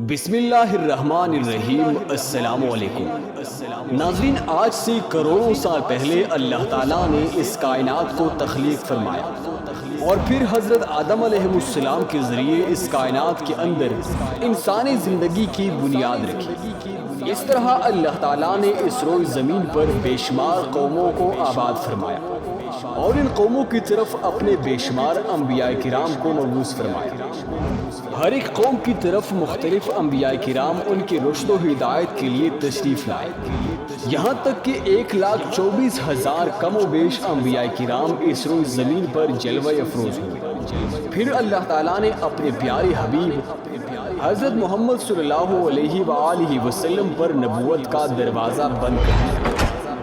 بسم اللہ الرحمن الرحیم۔ السلام علیکم ناظرین، آج سے کروڑوں سال پہلے اللہ تعالیٰ نے اس کائنات کو تخلیق فرمایا اور پھر حضرت آدم علیہ السلام کے ذریعے اس کائنات کے اندر انسانی زندگی کی بنیاد رکھی۔ اس طرح اللہ تعالیٰ نے اس روئے زمین پر بے شمار قوموں کو آباد فرمایا اور ان قوموں کی طرف اپنے بے شمار انبیاء کرام کو مبعوث فرمایا۔ ہر ایک قوم کی طرف مختلف انبیاء کرام ان کی رشد و ہدایت کے لیے تشریف لائے، یہاں تک کہ 1,24,000 کم و بیش انبیاء کرام اس روئے زمین پر جلوہ افروز ہوئے۔ پھر اللہ تعالیٰ نے اپنے پیارے حبیب حضرت محمد صلی اللہ علیہ وآلہ وسلم پر نبوت کا دروازہ بند کر دیا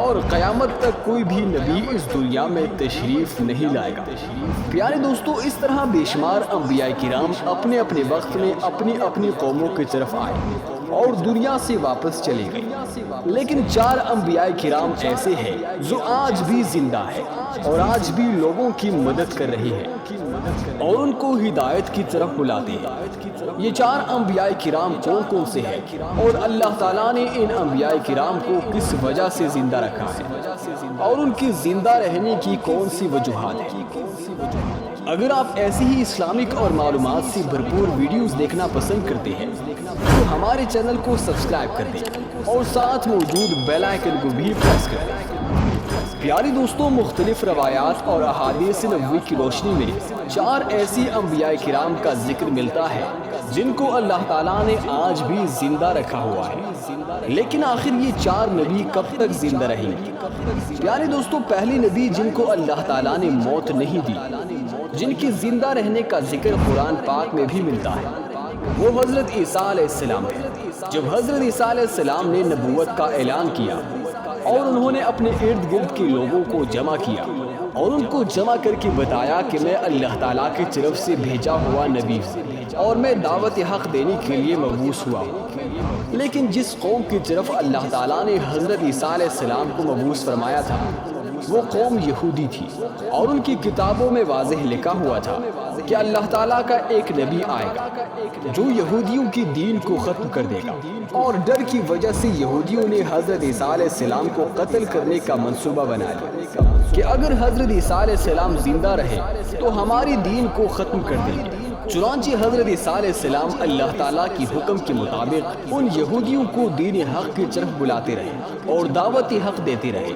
اور قیامت تک کوئی بھی نبی اس دنیا میں تشریف نہیں لائے گا۔ پیارے دوستو، اس طرح بے شمار انبیاء کرام اپنے اپنے وقت میں اپنی اپنی قوموں کی طرف آئے اور دنیا سے واپس چلے گئے، لیکن 4 انبیاء کرام ایسے ہیں جو آج بھی زندہ ہے اور آج بھی لوگوں کی مدد کر رہے ہیں اور ان کو ہدایت کی طرف بلاتے ہیں۔ یہ 4 انبیاء کرام کون کون سے ہیں اور اللہ تعالیٰ نے ان انبیاء کرام کو کس وجہ سے زندہ رکھا ہے اور ان کی زندہ رہنے کی کون سی وجوہات ہیں؟ اگر آپ ایسی ہی اسلامک اور معلومات سے بھرپور ویڈیوز دیکھنا پسند کرتے ہیں تو ہمارے چینل کو سبسکرائب کر دیں اور ساتھ موجود بیل آئیکن کو بھی پریس کر دیں۔ پیاری دوستوں، مختلف روایات اور احادیث نبوی کی روشنی میں 4 ایسی انبیاء کرام کا ذکر ملتا ہے جن کو اللہ تعالیٰ نے آج بھی زندہ رکھا ہوا ہے، لیکن آخر یہ 4 نبی کب تک زندہ رہیں گے؟ پیارے دوستوں، پہلی نبی جن کو اللہ تعالیٰ نے موت نہیں دی، جن کی زندہ رہنے کا ذکر قرآن پاک میں بھی ملتا ہے، وہ حضرت عیسیٰ علیہ السلام ہے۔ جب حضرت عیسیٰ علیہ السلام نے نبوت کا اعلان کیا اور انہوں نے اپنے ارد گرد کے لوگوں کو جمع کیا اور ان کو جمع کر کے بتایا کہ میں اللہ تعالیٰ کی طرف سے بھیجا ہوا نبی ہوں اور میں دعوت حق دینے کے لیے مبعوث ہوا ہوں، لیکن جس قوم کی طرف اللہ تعالیٰ نے حضرت عیسیٰ علیہ السلام کو مبعوث فرمایا تھا وہ قوم یہودی تھی اور ان کی کتابوں میں واضح لکھا ہوا تھا کہ اللہ تعالیٰ کا ایک نبی آئے گا جو یہودیوں کی دین کو ختم کر دے گا، اور ڈر کی وجہ سے یہودیوں نے حضرت عیسیٰ علیہ السلام کو قتل کرنے کا منصوبہ بنایا کہ اگر حضرت عیسیٰ علیہ السلام زندہ رہے تو ہماری دین کو ختم کر دیں گے۔ چنانچہ حضرت عیسیٰ علیہ السلام اللہ تعالیٰ کی حکم کے مطابق ان یہودیوں کو دین حق کی طرف بلاتے رہے اور دعوت حق دیتے رہے،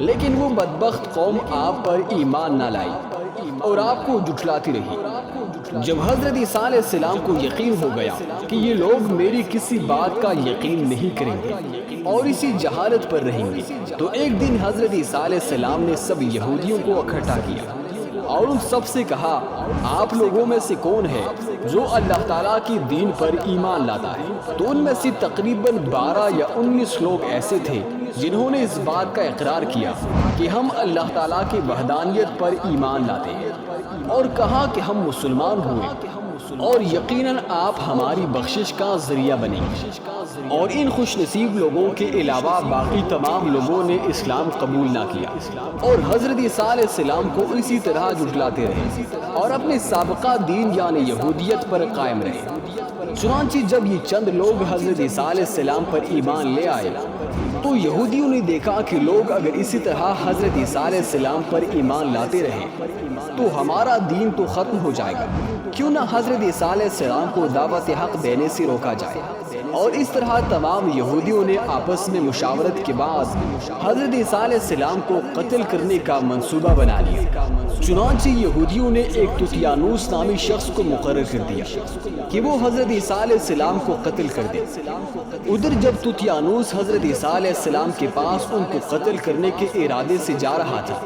لیکن وہ بدبخت قوم آپ پر ایمان نہ لائی اور آپ کو جھٹلاتی رہی۔ جب حضرت عیسیٰ علیہ السلام کو یقین ہو گیا کہ یہ لوگ میری کسی بات کا یقین نہیں کریں گے اور اسی جہالت پر رہیں گے، تو ایک دن حضرت عیسیٰ علیہ السلام نے سب یہودیوں کو اکٹھا کیا اور ان سب سے کہا، آپ لوگوں میں سے کون ہے جو اللہ تعالیٰ کی دین پر ایمان لاتا ہے؟ تو ان میں سے تقریباً 12 یا 19 لوگ ایسے تھے جنہوں نے اس بات کا اقرار کیا کہ ہم اللہ تعالیٰ کی وحدانیت پر ایمان لاتے ہیں، اور کہا کہ ہم مسلمان ہوئے اور یقیناً آپ ہماری بخشش کا ذریعہ بنیں گے۔ اور ان خوش نصیب لوگوں کے علاوہ باقی تمام لوگوں نے اسلام قبول نہ کیا اور حضرت عیسیٰ علیہ السلام کو اسی طرح جھٹلاتے رہے اور اپنے سابقہ دین یعنی یہودیت پر قائم رہے۔ چنانچہ جب یہ چند لوگ حضرت عیسیٰ علیہ السلام پر ایمان لے آئے تو یہودیوں نے دیکھا کہ لوگ اگر اسی طرح حضرت عیسیٰ علیہ السلام پر ایمان لاتے رہے تو ہمارا دین تو ختم ہو جائے گا، کیوں نہ حضرت عیسیٰ علیہ السلام کو دعوت حق دینے سے روکا جائے۔ اور اس طرح تمام یہودیوں نے آپس میں مشاورت کے بعد حضرت عیسیٰ علیہ السلام کو قتل کرنے کا منصوبہ بنا لیا۔ چنانچہ یہودیوں نے ایک تیتیانوس نامی شخص کو مقرر کر دیا کہ وہ حضرت عیسیٰ علیہ السلام کو قتل کر دے۔ ادھر جب تیتیانوس حضرت عیسیٰ علیہ السلام کے پاس ان کو قتل کرنے کے ارادے سے جا رہا تھا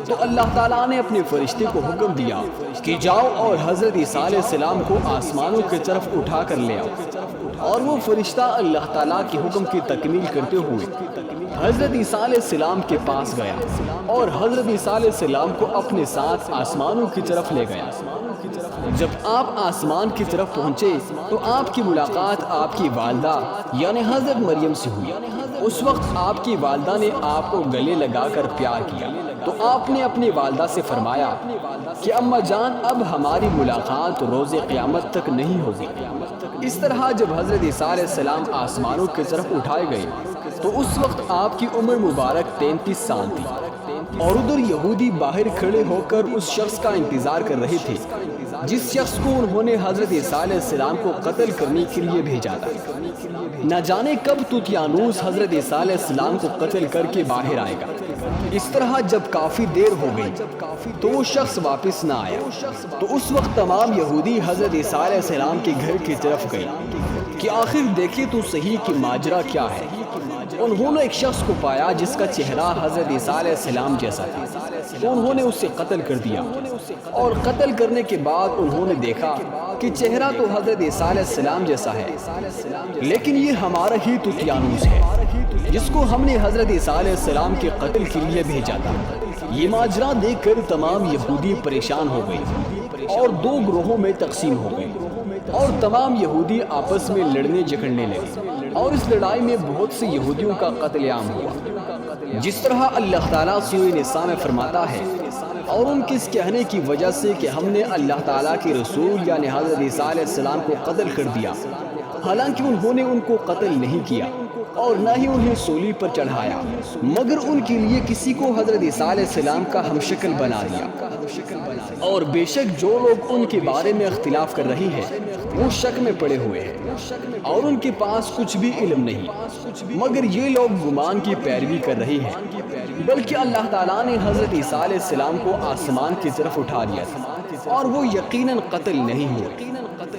تو اللہ تعالیٰ نے اپنے فرشتے کو حکم دیا کہ جاؤ اور حضرت عیسیٰ علیہ السلام کو آسمانوں کی طرف اٹھا کر لے آؤ، اور وہ فرشتہ اللہ تعالیٰ کے حکم کی تکمیل کرتے ہوئے حضرت عیسیٰ علیہ السلام کے پاس گیا اور حضرت عیسیٰ علیہ السلام کو اپنے ساتھ آسمانوں کی طرف لے گیا۔ جب آپ آسمان کی طرف پہنچے تو آپ کی ملاقات آپ کی والدہ یعنی حضرت مریم سے ہوئی۔ اس وقت آپ کی والدہ نے آپ کو گلے لگا کر پیار کیا تو آپ نے اپنی والدہ سے فرمایا کہ اماں جان، اب ہماری ملاقات روز قیامت تک نہیں ہوگی، اس طرح جب حضرت عیسیٰ علیہ السلام آسمانوں کی طرف اٹھائے گئے تو اس وقت آپ کی عمر مبارک 33 سال تھی، اور ادھر یہودی باہر کھڑے ہو کر اس شخص کا انتظار کر رہے تھے جس شخص کو انہوں نے حضرت عیسیٰ علیہ السلام کو قتل کرنے کے لیے بھیجا تھا۔ نہ جانے کب طوطیانوس حضرت عیسیٰ علیہ السلام کو قتل کر کے باہر آئے گا۔ اس طرح جب کافی دیر ہو گئی تو وہ شخص واپس نہ آیا، تو اس وقت تمام یہودی حضرت عیسیٰ علیہ السلام کے گھر کی طرف گئے کہ آخر دیکھے تو صحیح کہ ماجرا کیا ہے۔ انہوں نے ایک شخص کو پایا جس کا چہرہ حضرت عیسیٰ علیہ السلام جیسا تھا، تو انہوں نے اسے قتل کر دیا، اور قتل کرنے کے بعد انہوں نے دیکھا کہ چہرہ تو حضرت عیسیٰ علیہ السلام جیسا ہے، لیکن یہ ہمارا ہی طوطیانوس ہے جس کو ہم نے حضرت عیسیٰ علیہ السلام کے قتل کے لیے بھیجا تھا۔ یہ ماجرا دیکھ کر تمام یہودی پریشان ہو گئے اور دو گروہوں میں تقسیم ہو گئے، اور تمام یہودی آپس میں لڑنے جھگڑنے لگے، اور اس لڑائی میں بہت سے یہودیوں کا قتل عام ہوا، جس طرح اللہ تعالیٰ سورہ نساء میں فرماتا ہے، اور ان کے اس کہنے کی وجہ سے کہ ہم نے اللہ تعالیٰ کے رسول یعنی حضرت عیسیٰ علیہ السلام کو قتل کر دیا، حالانکہ انہوں نے ان کو قتل نہیں کیا اور نہ ہی انہیں سولی پر چڑھایا، مگر ان کے لیے کسی کو حضرت عیسیٰ علیہ السلام کا ہمشکل بنا دیا۔ اور بے شک جو لوگ ان کے بارے میں اختلاف کر رہی ہیں وہ شک میں پڑے ہوئے ہیں، اور ان کے پاس کچھ بھی علم نہیں، مگر یہ لوگ گمان کی پیروی کر رہی ہیں، بلکہ اللہ تعالیٰ نے حضرت عیسیٰ علیہ السلام کو آسمان کی طرف اٹھا دیا تھا، اور وہ یقیناً قتل نہیں ہوئے۔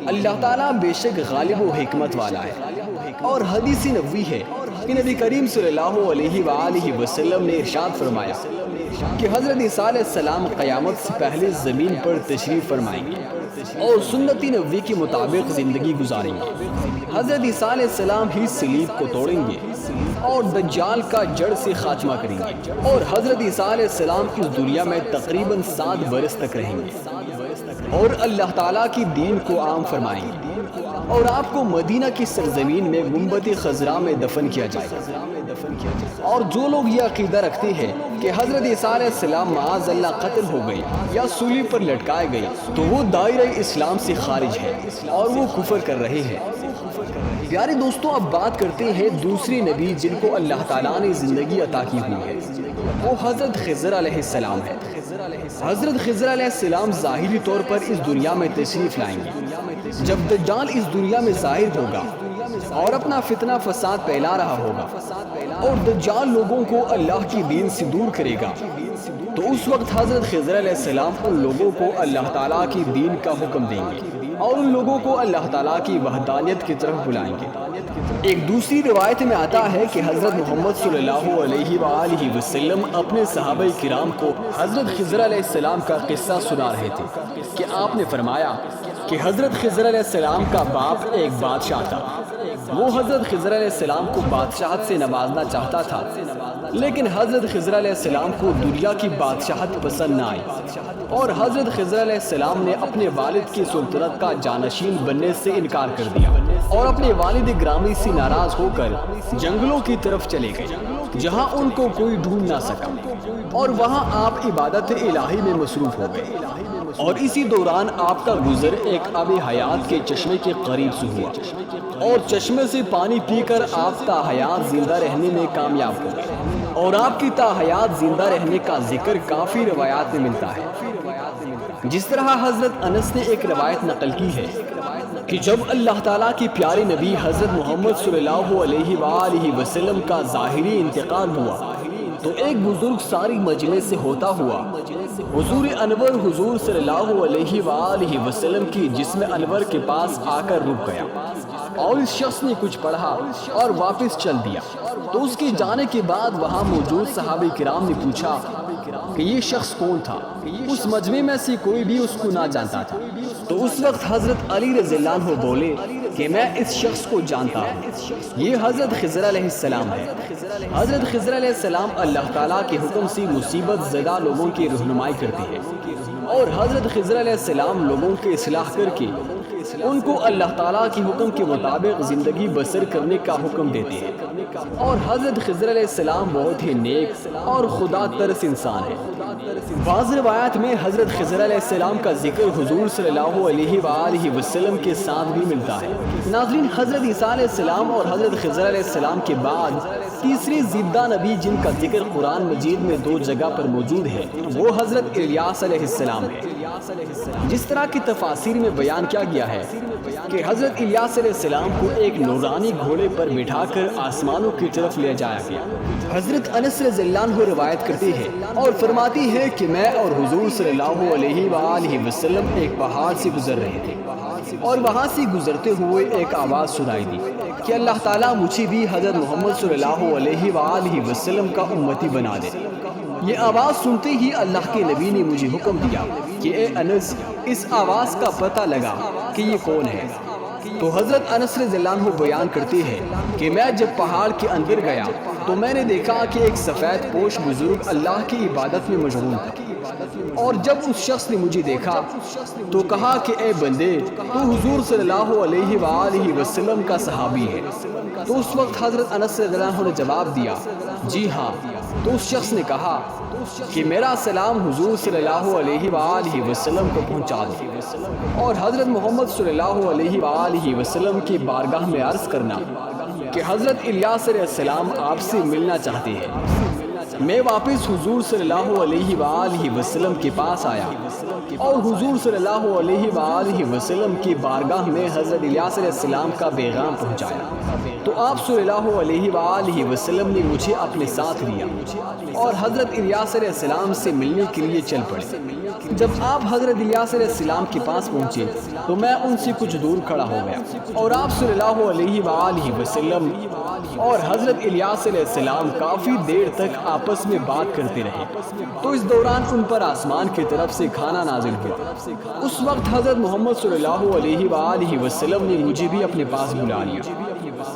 اللہ تعالیٰ بے شک غالب و حکمت والا ہے۔ اور حدیث نبوی ہے کہ نبی کریم صلی اللہ علیہ وآلہ وسلم نے ارشاد فرمایا کہ حضرت عیسیٰ علیہ السلام قیامت سے پہلے زمین پر تشریف فرمائیں گے اور سنت نبوی کے مطابق زندگی گزاریں گے۔ حضرت عیسیٰ علیہ السلام ہی صلیب کو توڑیں گے اور دجال کا جڑ سے خاتمہ کریں گے، اور حضرت عیسیٰ علیہ السلام اس دنیا میں تقریباً 7 برس تک رہیں گے اور اللہ تعالیٰ کی دین کو عام فرمائیں گے، اور آپ کو مدینہ کی سرزمین میں گنبد خضرا میں دفن کیا جائے گا۔ اور جو لوگ یہ عقیدہ رکھتے ہیں کہ حضرت عیسیٰ علیہ السلام معاذ اللہ قتل ہو گئے یا سولی پر لٹکائے گئے تو وہ دائرہ اسلام سے خارج ہے اور وہ کفر کر رہے ہیں۔ پیارے دوستوں، اب بات کرتے ہیں دوسرے نبی جن کو اللہ تعالیٰ نے زندگی عطا کی ہوئی ہے، وہ حضرت خضر علیہ السلام ہے۔ حضرت خضر علیہ السلام ظاہری طور پر اس دنیا میں تشریف لائیں گے جب دجال اس دنیا میں ظاہر ہوگا اور اپنا فتنہ فساد پھیلا رہا ہوگا، اور دجال لوگوں کو اللہ کی دین سے دور کرے گا، تو اس وقت حضرت خضر علیہ السلام ان لوگوں کو اللہ تعالیٰ کی دین کا حکم دیں گے اور ان لوگوں کو اللہ تعالیٰ کی وحدانیت کی طرف بلائیں گے۔ ایک دوسری روایت میں آتا ہے کہ حضرت محمد صلی اللہ علیہ وآلہ وسلم اپنے صحابہ کرام کو حضرت خضر علیہ السلام کا قصہ سنا رہے تھے کہ آپ نے فرمایا کہ حضرت خضر علیہ السلام کا باپ ایک بادشاہ تھا، وہ حضرت خضر علیہ السلام کو بادشاہت سے نوازنا چاہتا تھا، لیکن حضرت خضر علیہ السلام کو دنیا کی بادشاہت پسند نہ آئی، اور حضرت خضر علیہ السلام نے اپنے والد کی سلطنت کا جانشین بننے سے انکار کر دیا اور اپنے والد گرامی سے ناراض ہو کر جنگلوں کی طرف چلے گئے جہاں ان کو کوئی ڈھونڈ نہ سکا، اور وہاں آپ عبادت الہی میں مصروف ہو گئے، اور اسی دوران آپ کا گزر ایک آب حیات کے چشمے کے قریب سے ہوا، اور چشمے سے پانی پی کر آپ تا حیات زندہ رہنے میں کامیاب ہو گئے، اور آپ کی تا حیات زندہ رہنے کا ذکر کافی روایات میں ملتا ہے۔ جس طرح حضرت انس نے ایک روایت نقل کی ہے کہ جب اللہ تعالیٰ کے پیارے نبی حضرت محمد صلی اللہ علیہ وآلہ وسلم کا ظاہری انتقال ہوا تو ایک بزرگ ساری مجلس سے ہوتا ہوا حضور انور حضور صلی اللہ علیہ وآلہ وسلم کی جسم انور کے پاس آ کر رک گیا، اور اس شخص نے کچھ پڑھا اور واپس چل دیا، تو اس کے جانے کے بعد وہاں موجود صحابہ کرام نے پوچھا کہ یہ شخص کون تھا؟ اس مجمع میں سے کوئی بھی اس کو نہ جانتا تھا، تو اس وقت حضرت علی رضی اللہ عنہ بولے کہ میں اس شخص کو جانتا ہوں، یہ حضرت خضر علیہ السلام ہے۔ حضرت خضر علیہ السلام اللہ تعالیٰ کے حکم سے مصیبت زدہ لوگوں کی رہنمائی کرتے ہیں، اور حضرت خضر علیہ السلام لوگوں کی اصلاح کر کے ان کو اللہ تعالیٰ کے حکم کے مطابق زندگی بسر کرنے کا حکم دیتے ہیں۔ اور حضرت خضر علیہ السلام بہت ہی نیک اور خدا ترس انسان ہے۔ بعض روایات میں حضرت خضر علیہ السلام کا ذکر حضور صلی اللہ علیہ وآلہ وسلم کے ساتھ بھی ملتا ہے۔ ناظرین، حضرت عیسیٰ علیہ السلام اور حضرت خضر علیہ السلام کے بعد تیسری زندہ نبی جن کا ذکر قرآن مجید میں 2 جگہ پر موجود ہے وہ حضرت الیاس علیہ السلام ہے۔ جس طرح کی تفاسیر میں بیان کیا گیا ہے کہ حضرت الیاس علیہ السلام کو ایک نورانی گھوڑے پر بٹھا کر آسمانوں کی طرف لے جایا گیا۔ حضرت انس رضی اللہ عنہ روایت کرتی ہے اور فرماتی ہے کہ میں اور حضور صلی اللہ علیہ وآلہ وسلم ایک پہاڑ سے گزر رہے تھے اور وہاں سے گزرتے ہوئے ایک آواز سنائی دی کہ اللہ تعالیٰ مجھے بھی حضرت محمد صلی اللہ علیہ وآلہ وسلم کا امتی بنا دے۔ یہ آواز سنتے ہی اللہ کے نبی نے مجھے حکم دیا کہ اے انس، اس آواز کا پتہ لگا کہ یہ کون ہے۔ تو حضرت انس رضی اللہ عنہ بیان کرتے ہیں کہ میں جب پہاڑ کے اندر گیا تو میں نے دیکھا کہ ایک سفید پوش بزرگ اللہ کی عبادت میں مشغول تھا، اور جب اس شخص نے مجھے دیکھا تو کہا کہ اے بندے، تو حضور صلی اللہ علیہ وآلہ وسلم کا صحابی ہے۔ تو اس وقت حضرت انس رضی اللہ عنہ نے جواب دیا جی ہاں۔ تو اس شخص نے کہا کہ میرا سلام حضور صلی اللہ علیہ وآلہ وسلم کو پہنچا دو، اور حضرت محمد صلی اللہ علیہ وآلہ وسلم کی بارگاہ میں عرض کرنا کہ حضرت الیاس علیہ السلام آپ سے ملنا چاہتے ہیں۔ میں واپس حضور صلی اللہ علیہ وآلہ وسلم کے پاس آیا اور حضور صلی اللہ علیہ وآلہ وسلم کی بارگاہ میں حضرت الیاس علیہ السلام کا پیغام پہنچایا۔ تو آپ صلی اللہ علیہ وآلہ وسلم نے مجھے اپنے ساتھ لیا اور حضرت الیاس علیہ السلام سے ملنے کے لیے چل پڑے۔ جب آپ حضرت الیاس علیہ السلام کے پاس پہنچے تو میں ان سے کچھ دور کھڑا ہو گیا، اور آپ صلی اللہ علیہ وآلہ وسلم اور حضرت الیاس علیہ السلام کافی دیر تک آپس میں بات کرتے رہے۔ تو اس دوران ان پر آسمان کی طرف سے کھانا نازل ہوا۔ اس وقت حضرت محمد صلی اللہ علیہ وآلہ وسلم نے مجھے بھی اپنے پاس بلا لیا،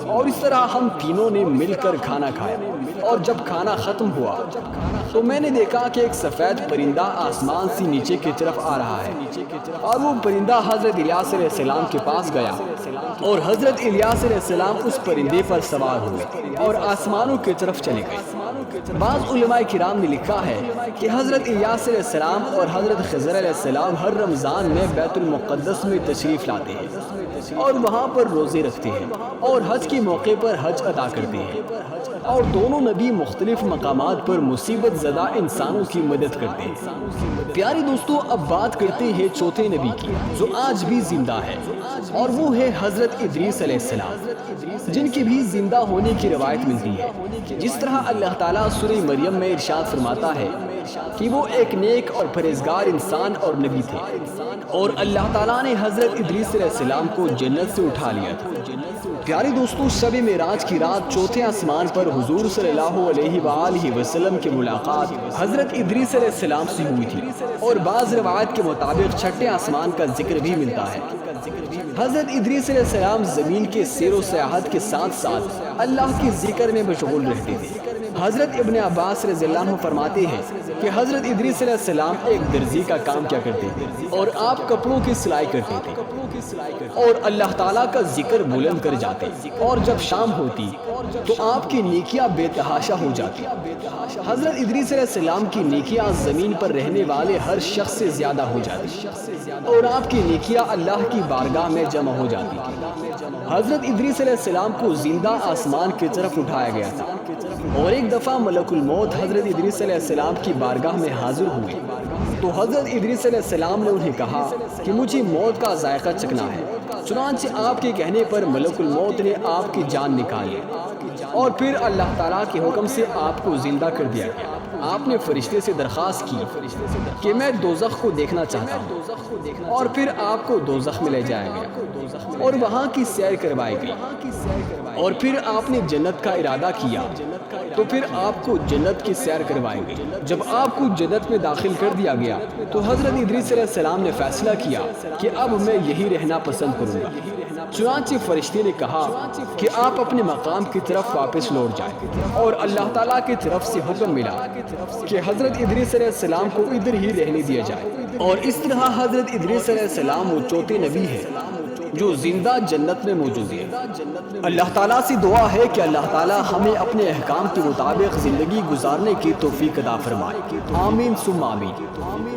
اور اس طرح ہم تینوں نے مل کر کھانا کھایا۔ اور جب کھانا ختم ہوا تو میں نے دیکھا کہ ایک سفید پرندہ آسمان سے نیچے کی طرف آ رہا ہے، اور وہ پرندہ حضرت الیاس علیہ السلام کے پاس گیا، اور حضرت الیاس علیہ السلام اس پرندے پر سوار ہوئے اور آسمانوں کی طرف چلے گئے۔ بعض علماء کرام نے لکھا ہے کہ حضرت الیاس علیہ السلام اور حضرت خضر علیہ السلام ہر رمضان میں بیت المقدس میں تشریف لاتے ہیں اور وہاں پر روزے رکھتے ہیں اور حج کے موقع پر حج ادا کرتے ہیں، اور دونوں نبی مختلف مقامات پر مصیبت زدہ انسانوں کی مدد کرتے ہیں۔ پیارے دوستو، اب بات کرتے ہیں چوتھے نبی کی جو آج بھی زندہ ہے، اور وہ ہے حضرت ادریس علیہ السلام، جن کے بھی زندہ ہونے کی روایت ملتی ہے۔ جس طرح اللہ تعالیٰ سورہ مریم میں ارشاد فرماتا ہے کہ وہ ایک نیک اور پرہیزگار انسان اور نبی تھے، اور اللہ تعالیٰ نے حضرت ادریس علیہ السلام کو جنت سے اٹھا لیا تھا۔ پیارے دوستو، شب معراج کی رات چوتھے آسمان پر حضور صلی اللہ علیہ وآلہ وسلم کی ملاقات حضرت ادریس علیہ السلام سے ہوئی تھی، اور بعض روایت کے مطابق چھٹے آسمان کا ذکر بھی ملتا ہے۔ حضرت ادریس علیہ السلام زمین کے سیر و سیاحت کے ساتھ ساتھ اللہ کے ذکر میں مشغول رہتے تھے۔ حضرت ابن عباس رضی اللہ عنہ فرماتے ہیں کہ حضرت ادریس علیہ السلام ایک درزی کا کام کیا کرتے تھے، اور آپ کپڑوں کی سلائی کرتے تھے، اور اللہ تعالیٰ کا ذکر بلند کر جاتے، اور جب شام ہوتی تو آپ کی نیکیاں بے تحاشا ہو جاتی۔ حضرت ادریس علیہ السلام کی نیکیاں زمین پر رہنے والے ہر شخص سے زیادہ ہو جاتی، اور آپ کی نیکیاں اللہ کی بارگاہ میں جمع ہو جاتی۔ حضرت ادریس علیہ السلام کو زندہ آسمان کی طرف اٹھایا گیا تھا، اور ایک دفعہ ملک الموت حضرت ادریس علیہ السلام کی بارگاہ میں حاضر ہوئے تو حضرت ادریس علیہ السلام نے انہیں کہا کہ مجھے موت کا ذائقہ چکھنا ہے۔ چنانچہ آپ کے کہنے پر ملک الموت نے آپ کی جان نکالی، اور پھر اللہ تعالیٰ کے حکم سے آپ کو زندہ کر دیا گیا۔ آپ نے فرشتے سے درخواست کی کہ میں دوزخ کو دیکھنا چاہتا ہوں، اور پھر آپ کو دوزخ میں لے جایا گیا اور وہاں کی سیر کروائی گئی، اور پھر آپ نے جنت کا ارادہ کیا تو پھر آپ کو جنت کی سیر کروائی گئی۔ جب آپ کو جنت میں داخل کر دیا گیا تو حضرت ادریس علیہ السلام نے فیصلہ کیا کہ اب میں یہی رہنا پسند کروں گا۔ چنانچہ فرشتے نے کہا کہ آپ اپنے مقام کی طرف واپس لوٹ جائیں، اور اللہ تعالیٰ کی طرف سے حکم ملا کہ حضرت ادریس علیہ السلام کو ادھر ہی رہنے دیا جائے، اور اس طرح حضرت ادریس علیہ السلام وہ چوتھے نبی ہے جو زندہ جنت میں موجود ہے۔ اللہ تعالیٰ سے دعا ہے کہ اللہ تعالیٰ ہمیں اپنے احکام کے مطابق زندگی گزارنے کی توفیق عطا فرمائے، آمین ثم آمین۔